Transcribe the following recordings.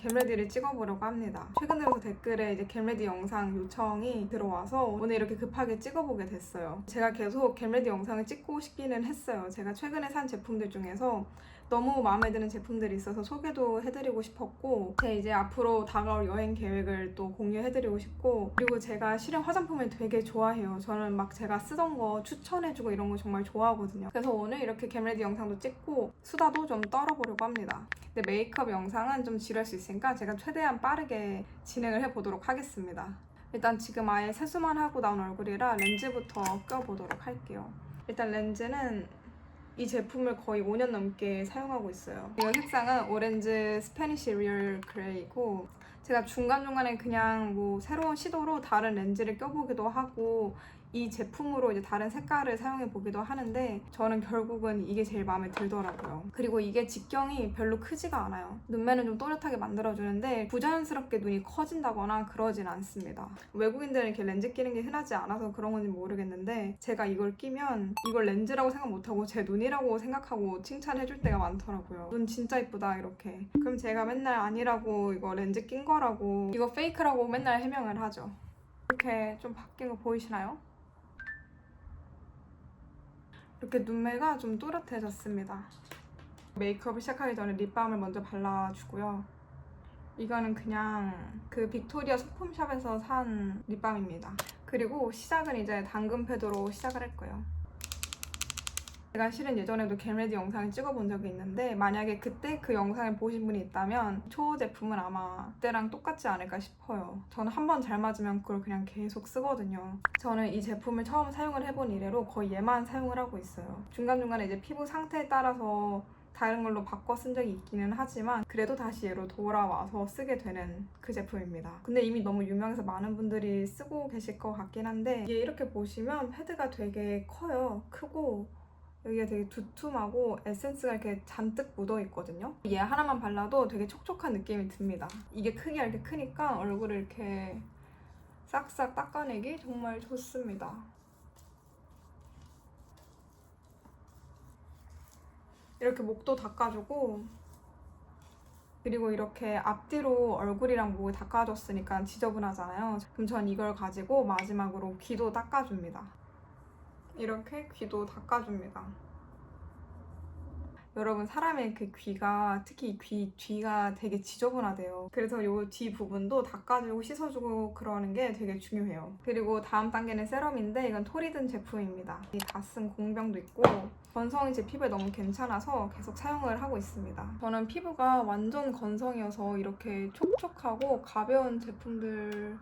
겟레디를 찍어보려고 합니다. 최근 들어서 댓글에 이제 겟레디 영상 요청이 들어와서 오늘 이렇게 급하게 찍어보게 됐어요. 제가 계속 겟레디 영상을 찍고 싶기는 했어요. 제가 최근에 산 제품들 중에서 너무 마음에 드는 제품들이 있어서 소개도 해드리고 싶었고, 제 이제 앞으로 다가올 여행 계획을 또 공유해드리고 싶고, 그리고 제가 실은 화장품을 되게 좋아해요. 저는 막 제가 쓰던 거 추천해주고 이런 거 정말 좋아하거든요. 그래서 오늘 이렇게 겟레디 영상도 찍고 수다도 좀 떨어보려고 합니다. 근데 메이크업 영상은 좀 지루할 수 있으니까 제가 최대한 빠르게 진행을 해보도록 하겠습니다. 일단 지금 아예 세수만 하고 나온 얼굴이라 렌즈부터 껴보도록 할게요. 일단 렌즈는 이 제품을 거의 5년 넘게 사용하고 있어요. 이 색상은 오렌지 스페니쉬 리얼 그레이고, 제가 중간중간에 그냥 뭐 새로운 시도로 다른 렌즈를 껴보기도 하고 이 제품으로 이제 다른 색깔을 사용해 보기도 하는데, 저는 결국은 이게 제일 마음에 들더라고요. 그리고 이게 직경이 별로 크지가 않아요. 눈매는 좀 또렷하게 만들어주는데 부자연스럽게 눈이 커진다거나 그러진 않습니다. 외국인들은 이렇게 렌즈 끼는 게 흔하지 않아서 그런 건지 모르겠는데, 제가 이걸 끼면 이걸 렌즈라고 생각 못하고 제 눈이라고 생각하고 칭찬해줄 때가 많더라고요. 눈 진짜 이쁘다 이렇게. 그럼 제가 맨날 아니라고 이거 렌즈 낀 거라고, 이거 페이크라고 맨날 해명을 하죠. 이렇게 좀 바뀐 거 보이시나요? 이렇게 눈매가 좀 또렷해졌습니다. 메이크업을 시작하기 전에 립밤을 먼저 발라주고요. 이거는 그냥 그 빅토리아 소품샵에서 산 립밤입니다. 그리고 시작은 이제 당근 패드로 시작을 할 거예요. 제가 실은 예전에도 겟레디 영상을 찍어본 적이 있는데, 만약에 그때 그 영상을 보신 분이 있다면 초 제품은 아마 그때랑 똑같지 않을까 싶어요. 저는 한 번 잘 맞으면 그걸 그냥 계속 쓰거든요. 저는 이 제품을 처음 사용을 해본 이래로 거의 얘만 사용을 하고 있어요. 중간중간에 이제 피부 상태에 따라서 다른 걸로 바꿔 쓴 적이 있기는 하지만 그래도 다시 얘로 돌아와서 쓰게 되는 그 제품입니다. 근데 이미 너무 유명해서 많은 분들이 쓰고 계실 것 같긴 한데, 이게 이렇게 보시면 패드가 되게 커요. 크고 여기가 되게 두툼하고 에센스가 이렇게 잔뜩 묻어있거든요. 얘 하나만 발라도 되게 촉촉한 느낌이 듭니다. 이게 크기가 이렇게 크니까 얼굴을 이렇게 싹싹 닦아내기 정말 좋습니다. 이렇게 목도 닦아주고, 그리고 이렇게 앞뒤로 얼굴이랑 목을 닦아줬으니까 지저분하잖아요. 그럼 전 이걸 가지고 마지막으로 귀도 닦아줍니다. 이렇게 귀도 닦아줍니다. 여러분, 사람의 그 귀가, 특히 귀 뒤가 되게 지저분하대요. 그래서 이 뒤 부분도 닦아주고 씻어주고 그러는 게 되게 중요해요. 그리고 다음 단계는 세럼인데, 이건 토리든 제품입니다. 이 다 쓴 공병도 있고, 건성이 제 피부에 너무 괜찮아서 계속 사용을 하고 있습니다. 저는 피부가 완전 건성이어서 이렇게 촉촉하고 가벼운 제품들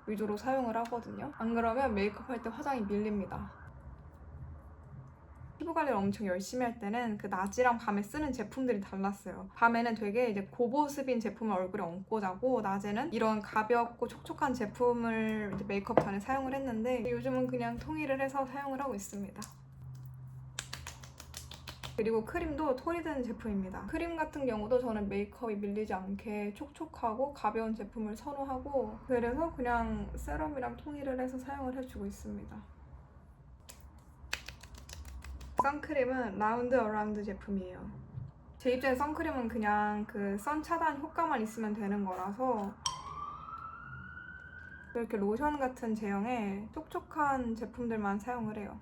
위주로 사용을 하거든요. 안 그러면 메이크업 할 때 화장이 밀립니다. 피부 관리를 엄청 열심히 할 때는 그 낮이랑 밤에 쓰는 제품들이 달랐어요. 밤에는 되게 이제 고보습인 제품을 얼굴에 얹고 자고, 낮에는 이런 가볍고 촉촉한 제품을 이제 메이크업 전에 사용을 했는데, 요즘은 그냥 통일을 해서 사용을 하고 있습니다. 그리고 크림도 토리든 제품입니다. 크림 같은 경우도 저는 메이크업이 밀리지 않게 촉촉하고 가벼운 제품을 선호하고, 그래서 그냥 세럼이랑 통일을 해서 사용을 해주고 있습니다. 선크림은 라운드 어라운드 제품이에요. 제 입장에 선크림은 그냥 그 선 차단 효과만 있으면 되는 거라서 이렇게 로션 같은 제형의 촉촉한 제품들만 사용을 해요.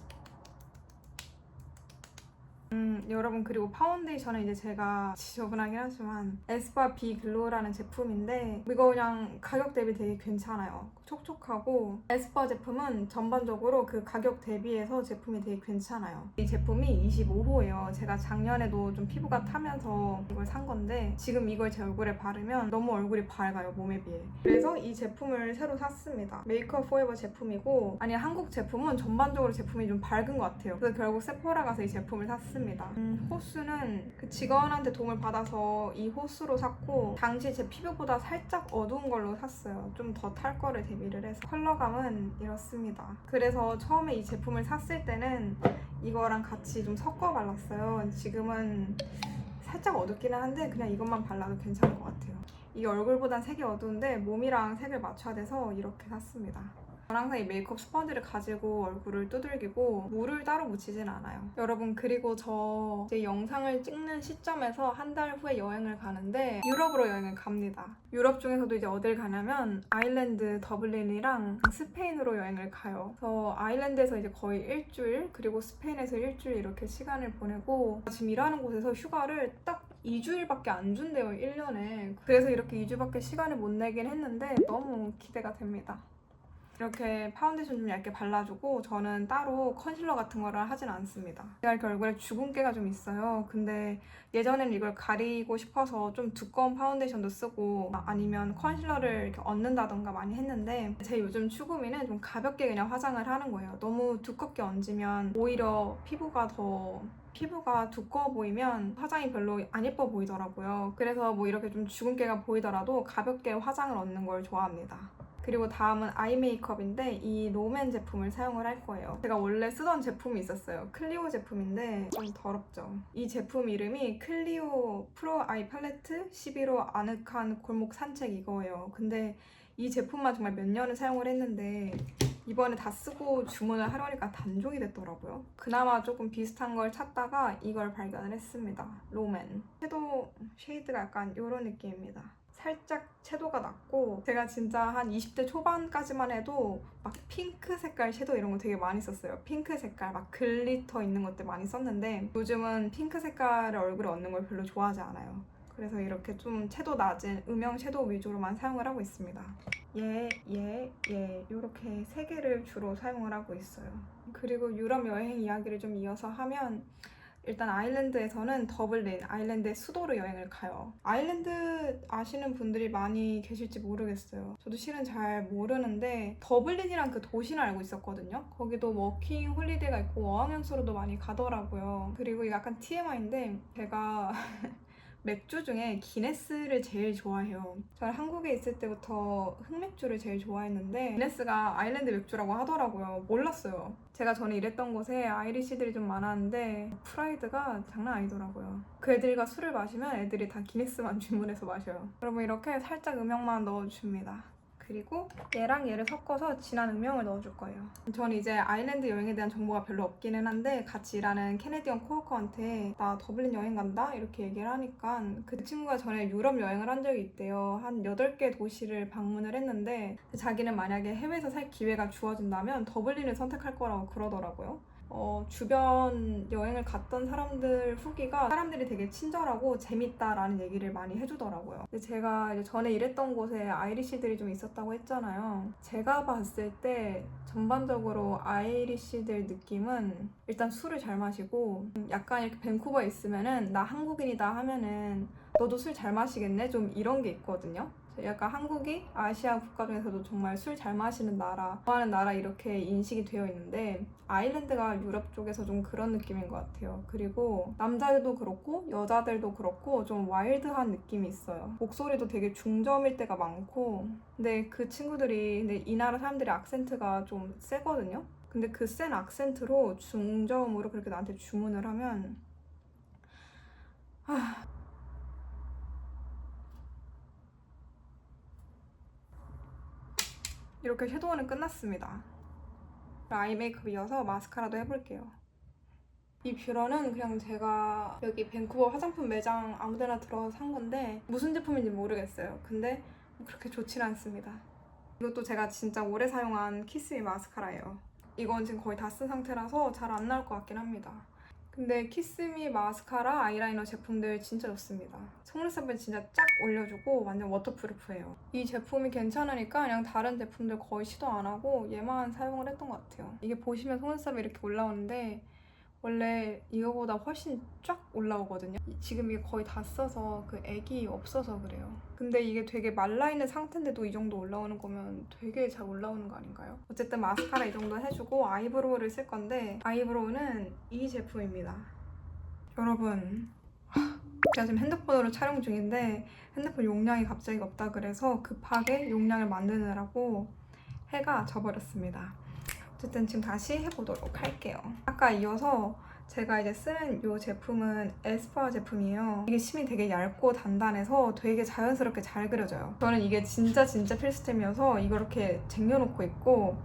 여러분, 그리고 파운데이션은 이제 제가 지저분하긴 하지만 에스쁘아 비글로우라는 제품인데, 이거 그냥 가격 대비 되게 괜찮아요. 촉촉하고, 에스쁘아 제품은 전반적으로 그 가격 대비해서 제품이 되게 괜찮아요. 이 제품이 25호예요. 제가 작년에도 좀 피부가 타면서 이걸 산 건데, 지금 이걸 제 얼굴에 바르면 너무 얼굴이 밝아요, 몸에 비해. 그래서 이 제품을 새로 샀습니다. 메이크업 포에버 제품이고, 아니, 한국 제품은 전반적으로 제품이 좀 밝은 것 같아요. 그래서 결국 세포라 가서 이 제품을 샀습니다. 호수는 그 직원한테 도움을 받아서 이 호수로 샀고, 당시 제 피부보다 살짝 어두운 걸로 샀어요. 좀 더 탈 거를 대비를 해서. 컬러감은 이렇습니다. 그래서 처음에 이 제품을 샀을 때는 이거랑 같이 좀 섞어 발랐어요. 지금은 살짝 어둡기는 한데 그냥 이것만 발라도 괜찮을 것 같아요. 이게 얼굴보단 색이 어두운데 몸이랑 색을 맞춰야 돼서 이렇게 샀습니다. 저는 항상 이 메이크업 스펀지를 가지고 얼굴을 두들기고 물을 따로 묻히진 않아요. 여러분, 그리고 저 이제 영상을 찍는 시점에서 한 달 후에 여행을 가는데 유럽으로 여행을 갑니다. 유럽 중에서도 이제 어딜 가냐면 아일랜드 더블린이랑 스페인으로 여행을 가요. 그래서 아일랜드에서 이제 거의 일주일, 그리고 스페인에서 일주일 이렇게 시간을 보내고, 지금 일하는 곳에서 휴가를 딱 2주일밖에 안 준대요, 1년에. 그래서 이렇게 2주밖에 시간을 못 내긴 했는데 너무 기대가 됩니다. 이렇게 파운데이션 좀 얇게 발라주고, 저는 따로 컨실러 같은 거를 하진 않습니다. 제가 이렇게 얼굴에 주근깨가 좀 있어요. 근데 예전에는 이걸 가리고 싶어서 좀 두꺼운 파운데이션도 쓰고 아니면 컨실러를 이렇게 얹는다던가 많이 했는데, 제 요즘 추구미는 좀 가볍게 그냥 화장을 하는 거예요. 너무 두껍게 얹으면 오히려 피부가 두꺼워 보이면 화장이 별로 안 예뻐 보이더라고요. 그래서 뭐 이렇게 좀 주근깨가 보이더라도 가볍게 화장을 얹는 걸 좋아합니다. 그리고 다음은 아이 메이크업인데 이 롬앤 제품을 사용을 할 거예요. 제가 원래 쓰던 제품이 있었어요. 클리오 제품인데 좀 더럽죠. 이 제품 이름이 클리오 프로 아이 팔레트 11호 아늑한 골목 산책 이거예요. 근데 이 제품만 정말 몇 년을 사용을 했는데 이번에 다 쓰고 주문을 하려니까 단종이 됐더라고요. 그나마 조금 비슷한 걸 찾다가 이걸 발견을 했습니다. 롬앤. 섀도우 쉐이드가 약간 이런 느낌입니다. 살짝 채도가 낮고, 제가 진짜 한 20대 초반까지만 해도 막 핑크 색깔 섀도우 이런 거 되게 많이 썼어요. 핑크 색깔 막 글리터 있는 것들 많이 썼는데 요즘은 핑크 색깔을 얼굴에 얹는 걸 별로 좋아하지 않아요. 그래서 이렇게 좀 채도 낮은 음영 섀도우 위주로만 사용을 하고 있습니다. 이렇게 3개를 주로 사용을 하고 있어요. 그리고 유럽 여행 이야기를 좀 이어서 하면, 일단 아일랜드에서는 더블린, 아일랜드의 수도로 여행을 가요. 아일랜드 아시는 분들이 많이 계실지 모르겠어요. 저도 실은 잘 모르는데 더블린이란 그 도시는 알고 있었거든요. 거기도 워킹 홀리데이가 있고 어학연수로도 많이 가더라고요. 그리고 이거 약간 TMI인데 제가 맥주 중에 기네스를 제일 좋아해요. 저는 한국에 있을 때부터 흑맥주를 제일 좋아했는데 기네스가 아일랜드 맥주라고 하더라고요. 몰랐어요. 제가 전에 일했던 곳에 아이리시들이 좀 많았는데 프라이드가 장난 아니더라고요. 그 애들과 술을 마시면 애들이 다 기네스만 주문해서 마셔요. 여러분, 이렇게 살짝 음영만 넣어줍니다. 그리고 얘랑 얘를 섞어서 진한 음영을 넣어줄 거예요. 저는 이제 아일랜드 여행에 대한 정보가 별로 없기는 한데, 같이 일하는 캐네디언 코워커한테 나 더블린 여행 간다? 이렇게 얘기를 하니까 그 친구가 전에 유럽 여행을 한 적이 있대요. 한 8개 도시를 방문을 했는데 자기는 만약에 해외에서 살 기회가 주어진다면 더블린을 선택할 거라고 그러더라고요. 주변 여행을 갔던 사람들 후기가 사람들이 되게 친절하고 재밌다라는 얘기를 많이 해주더라고요. 근데 제가 이제 전에 일했던 곳에 아이리시들이 좀 있었다고 했잖아요. 제가 봤을 때 전반적으로 아이리시들 느낌은 일단 술을 잘 마시고, 약간 이렇게 밴쿠버에 있으면은 나 한국인이다 하면은 너도 술 잘 마시겠네? 좀 이런 게 있거든요. 약간 한국이 아시아 국가 중에서도 정말 술 잘 마시는 나라, 좋아하는 나라 이렇게 인식이 되어 있는데, 아일랜드가 유럽 쪽에서 좀 그런 느낌인 것 같아요. 그리고 남자들도 그렇고 여자들도 그렇고 좀 와일드한 느낌이 있어요. 목소리도 되게 중저음일 때가 많고, 근데 그 친구들이, 근데 이 나라 사람들이 악센트가 좀 세거든요. 근데 그 센 악센트로 중저음으로 그렇게 나한테 주문을 하면 이렇게 섀도우는 끝났습니다. 아이 메이크업 이어서 마스카라도 해볼게요. 이 뷰러는 그냥 제가 여기 밴쿠버 화장품 매장 아무데나 들어가서 산 건데 무슨 제품인지 모르겠어요. 근데 그렇게 좋지는 않습니다. 이것도 제가 진짜 오래 사용한 𝑘𝐸 마스카라예요. 이건 지금 거의 다 쓴 상태라서 잘 안 나올 것 같긴 합니다. 근데 𝑘𝐸 마스카라 아이라이너 제품들 진짜 좋습니다. 속눈썹을 진짜 쫙 올려주고 완전 워터프루프예요. 이 제품이 괜찮으니까 그냥 다른 제품들 거의 시도 안 하고 얘만 사용을 했던 것 같아요. 이게 보시면 속눈썹이 이렇게 올라오는데 원래 이거보다 훨씬 쫙 올라오거든요. 지금 이게 거의 다 써서 그 액이 없어서 그래요. 근데 이게 되게 말라있는 상태인데도 이 정도 올라오는 거면 되게 잘 올라오는 거 아닌가요? 어쨌든 마스카라 이 정도 해주고 아이브로우를 쓸 건데, 아이브로우는 이 제품입니다. 여러분, 제가 지금 핸드폰으로 촬영 중인데 핸드폰 용량이 갑자기 없다 그래서 급하게 용량을 만드느라고 해가 져버렸습니다. 어쨌든 지금 다시 해보도록 할게요. 아까 이어서 제가 이제 쓰는 이 제품은 에스쁘아 제품이에요. 이게 심이 되게 얇고 단단해서 되게 자연스럽게 잘 그려져요. 저는 이게 진짜 필수템이어서 이거 이렇게 쟁여놓고 있고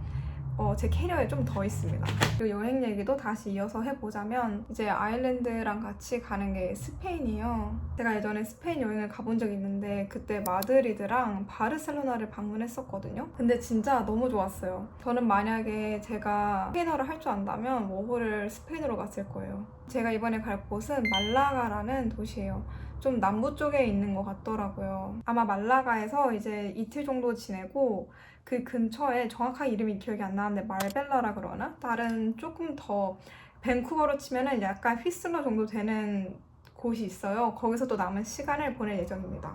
제 캐리어에 좀 더 있습니다. 그리고 여행 얘기도 다시 이어서 해보자면 이제 아일랜드랑 같이 가는 게 스페인이에요. 제가 예전에 스페인 여행을 가본 적이 있는데 그때 마드리드랑 바르셀로나를 방문했었거든요. 근데 진짜 너무 좋았어요. 저는 만약에 제가 스페인어를 할 줄 안다면 워홀을 스페인으로 갔을 거예요. 제가 이번에 갈 곳은 말라가라는 도시예요. 좀 남부 쪽에 있는 것 같더라고요. 아마 말라가에서 이제 이틀 정도 지내고 그 근처에 정확한 이름이 기억이 안 나는데 말벨라라 그러나? 다른 조금 더 밴쿠버로 치면은 약간 휘슬러 정도 되는 곳이 있어요. 거기서 또 남은 시간을 보낼 예정입니다.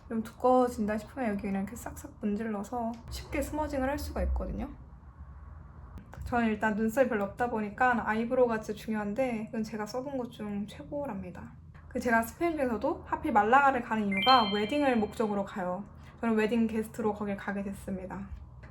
좀 두꺼워진다 싶으면 여기는 이렇게 싹싹 문질러서 쉽게 스머징을 할 수가 있거든요. 저는 일단 눈썹이 별로 없다 보니까 아이브로우가 진짜 중요한데 이건 제가 써본 것 중 최고랍니다. 제가 스페인 중에서도 하필 말라가를 가는 이유가 웨딩을 목적으로 가요. 저는 웨딩 게스트로 거길 가게 됐습니다.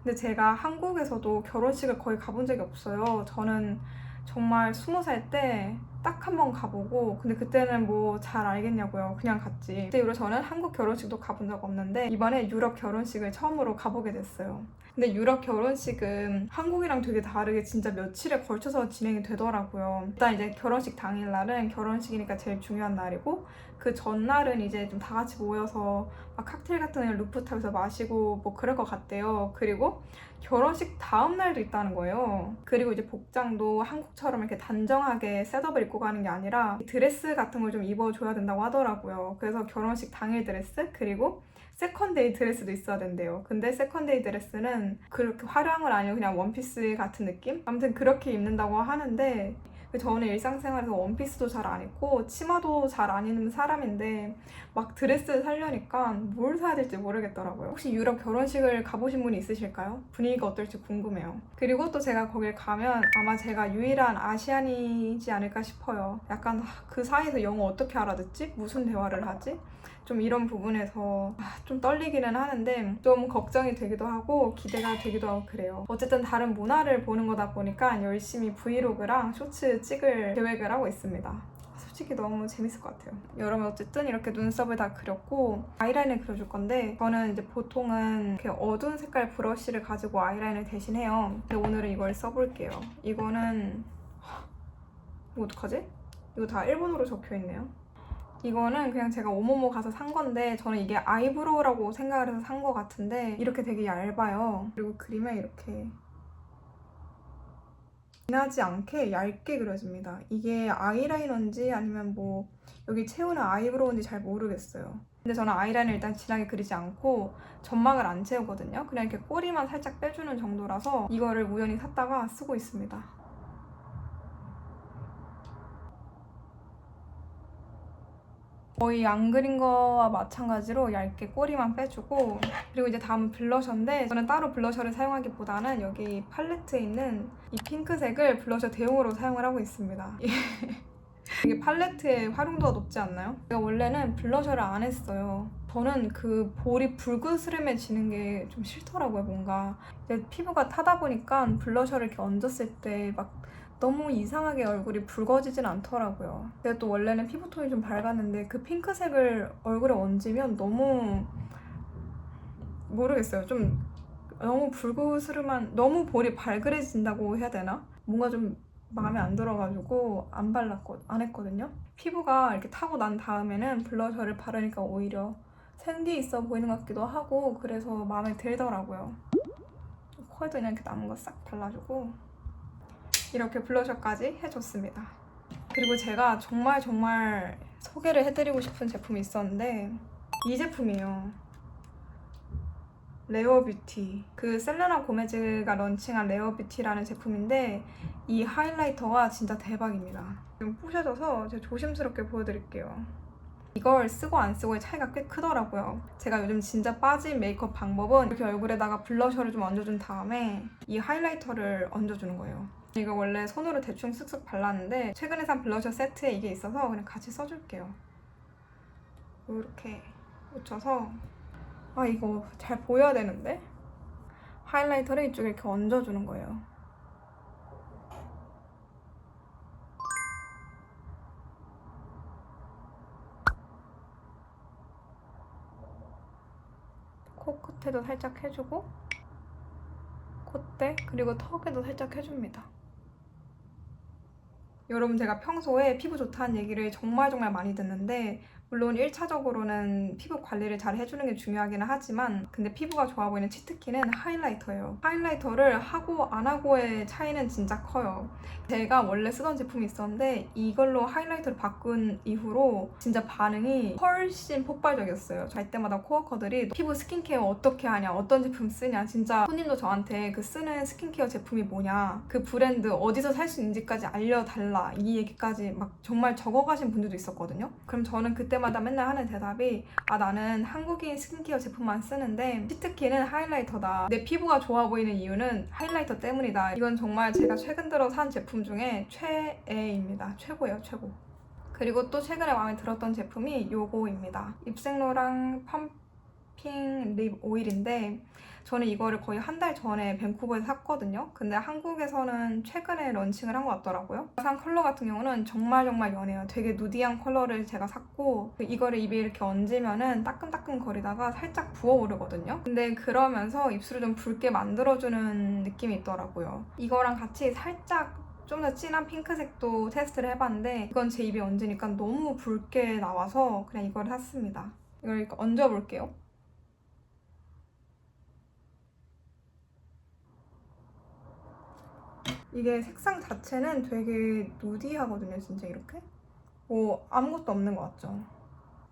근데 제가 한국에서도 결혼식을 거의 가본 적이 없어요. 저는 정말 20살 때 딱 한 번 가보고 근데 그때는 뭐 잘 알겠냐고요. 그냥 갔지. 그때 이후로 저는 한국 결혼식도 가본 적 없는데 이번에 유럽 결혼식을 처음으로 가보게 됐어요. 근데 유럽 결혼식은 한국이랑 되게 다르게 진짜 며칠에 걸쳐서 진행이 되더라고요. 일단 이제 결혼식 당일날은 결혼식이니까 제일 중요한 날이고 그 전날은 이제 좀 다 같이 모여서 막 칵테일 같은 걸 루프탑에서 마시고 뭐 그럴 것 같대요. 그리고 결혼식 다음 날도 있다는 거예요. 그리고 이제 복장도 한국처럼 이렇게 단정하게 셋업을 입고 가는 게 아니라 드레스 같은 걸 좀 입어줘야 된다고 하더라고요. 그래서 결혼식 당일 드레스 그리고 세컨데이 드레스도 있어야 된대요. 근데 세컨데이 드레스는 그렇게 화려한 건 아니고 그냥 원피스 같은 느낌? 아무튼 그렇게 입는다고 하는데 저는 일상생활에서 원피스도 잘 안 입고 치마도 잘 안 입는 사람인데 막 드레스를 사려니까 뭘 사야 될지 모르겠더라고요. 혹시 유럽 결혼식을 가보신 분이 있으실까요? 분위기가 어떨지 궁금해요. 그리고 또 제가 거길 가면 아마 제가 유일한 아시안이지 않을까 싶어요. 약간 그 사이에서 영어 어떻게 알아듣지? 무슨 대화를 하지? 좀 이런 부분에서 좀 떨리기는 하는데 좀 걱정이 되기도 하고 기대가 되기도 하고 그래요. 어쨌든 다른 문화를 보는 거다 보니까 열심히 브이로그랑 쇼츠 찍을 계획을 하고 있습니다. 솔직히 너무 재밌을 것 같아요. 여러분 어쨌든 이렇게 눈썹을 다 그렸고 아이라인을 그려줄 건데 저는 이제 보통은 이렇게 어두운 색깔 브러쉬를 가지고 아이라인을 대신해요. 근데 오늘은 이걸 써볼게요. 이거는 이거 어떡하지? 이거 다 일본어로 적혀있네요. 이거는 그냥 제가 오모모 가서 산 건데 저는 이게 아이브로우라고 생각을 해서 산 것 같은데 이렇게 되게 얇아요. 그리고 그림에 이렇게 진하지 않게 얇게 그려집니다. 이게 아이라이너인지 아니면 뭐 여기 채우는 아이브로우인지 잘 모르겠어요. 근데 저는 아이라인을 일단 진하게 그리지 않고 점막을 안 채우거든요. 그냥 이렇게 꼬리만 살짝 빼주는 정도라서 이거를 우연히 샀다가 쓰고 있습니다. 거의 안 그린 거와 마찬가지로 얇게 꼬리만 빼주고 그리고 이제 다음은 블러셔인데 저는 따로 블러셔를 사용하기보다는 여기 팔레트에 있는 이 핑크색을 블러셔 대용으로 사용을 하고 있습니다. 이게 팔레트의 활용도가 높지 않나요? 제가 원래는 블러셔를 안 했어요. 저는 그 볼이 붉으스름해지는 게 좀 싫더라고요. 뭔가 이제 피부가 타다 보니까 블러셔를 이렇게 얹었을 때 막 너무 이상하게 얼굴이 붉어지진 않더라고요. 제가 또 원래는 피부톤이 좀 밝았는데 그 핑크색을 얼굴에 얹으면 너무 모르겠어요. 좀 너무 붉으스름한 너무 볼이 발그레진다고 해야 되나? 뭔가 좀 마음에 안 들어가지고 안 했거든요. 피부가 이렇게 타고 난 다음에는 블러셔를 바르니까 오히려 생기 있어 보이는 것 같기도 하고 그래서 마음에 들더라고요. 코에도 그냥 이렇게 남은 거 싹 발라주고 이렇게 블러셔까지 해줬습니다. 그리고 제가 정말 소개를 해드리고 싶은 제품이 있었는데 이 제품이에요. 레어뷰티. 그 셀레나 고메즈가 런칭한 레어뷰티라는 제품인데 이 하이라이터가 진짜 대박입니다. 좀 부셔져서 제가 조심스럽게 보여드릴게요. 이걸 쓰고 안 쓰고의 차이가 꽤 크더라고요. 제가 요즘 진짜 빠진 메이크업 방법은 이렇게 얼굴에다가 블러셔를 좀 얹어준 다음에 이 하이라이터를 얹어주는 거예요. 이거 원래 손으로 대충 쓱쓱 발랐는데 최근에 산 블러셔 세트에 이게 있어서 그냥 같이 써줄게요. 이렇게 묻혀서 이거 잘 보여야 되는데 하이라이터를 이쪽에 이렇게 얹어주는 거예요. 코끝에도 살짝 해주고 콧대 그리고 턱에도 살짝 해줍니다. 여러분, 제가 평소에 피부 좋다는 얘기를 정말 많이 듣는데 물론 1차적으로는 피부 관리를 잘 해주는 게 중요하기는 하지만 근데 피부가 좋아 보이는 치트키는 하이라이터예요. 하이라이터를 하고 안 하고의 차이는 진짜 커요. 제가 원래 쓰던 제품이 있었는데 이걸로 하이라이터를 바꾼 이후로 진짜 반응이 훨씬 폭발적이었어요. 갈 때마다 코워커들이 피부 스킨케어 어떻게 하냐, 어떤 제품 쓰냐, 진짜 손님도 저한테 그 쓰는 스킨케어 제품이 뭐냐, 그 브랜드 어디서 살 수 있는지까지 알려달라, 이 얘기까지 막 정말 적어가신 분들도 있었거든요. 그럼 저는 그때마다 맨날 하는 대답이 나는 한국인 스킨케어 제품만 쓰는데 치트키는 하이라이터다. 내 피부가 좋아 보이는 이유는 하이라이터 때문이다. 이건 정말 제가 최근 들어 산 제품 중에 최애입니다. 최고예요, 최고. 그리고 또 최근에 마음에 들었던 제품이 요거입니다. 입생로랑 펌핑 립 오일인데 저는 이거를 거의 한 달 전에 밴쿠버에서 샀거든요. 근데 한국에서는 최근에 런칭을 한 것 같더라고요. 산 컬러 같은 경우는 정말 연해요. 되게 누디한 컬러를 제가 샀고 이거를 입에 이렇게 얹으면은 따끔따끔 거리다가 살짝 부어오르거든요. 근데 그러면서 입술을 좀 붉게 만들어주는 느낌이 있더라고요. 이거랑 같이 살짝 좀 더 진한 핑크색도 테스트를 해봤는데 이건 제 입에 얹으니까 너무 붉게 나와서 그냥 이걸 샀습니다. 이걸 이렇게 얹어볼게요. 이게 색상 자체는 되게 누디하거든요, 진짜 이렇게. 아무것도 없는 것 같죠?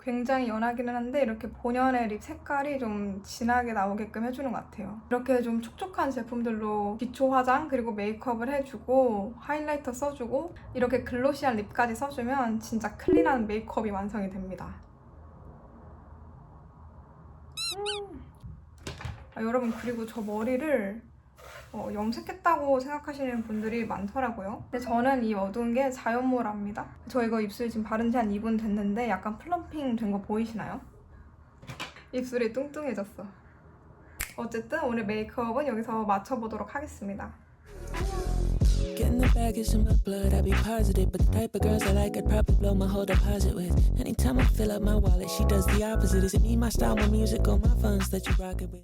굉장히 연하기는 한데 이렇게 본연의 립 색깔이 좀 진하게 나오게끔 해주는 것 같아요. 이렇게 좀 촉촉한 제품들로 기초 화장 그리고 메이크업을 해주고 하이라이터 써주고 이렇게 글로시한 립까지 써주면 진짜 클린한 메이크업이 완성이 됩니다. 여러분, 그리고 저 머리를 염색했다고 생각하시는 분들이 많더라고요. 근데 저는 이 어두운 게 자연모랍니다. 저 이거 입술 지금 바른 지 한 2분 됐는데 약간 플럼핑 된 거 보이시나요? 입술이 뚱뚱해졌어. 어쨌든 오늘 메이크업은 여기서 맞춰보도록 하겠습니다. Getting the baggage in my blood, I be positive. But the type of girls I like, I'd probably blow my whole deposit with. Anytime I fill up my wallet, she does the opposite. Is it me, my style, my music, or my funds that you rockin' with?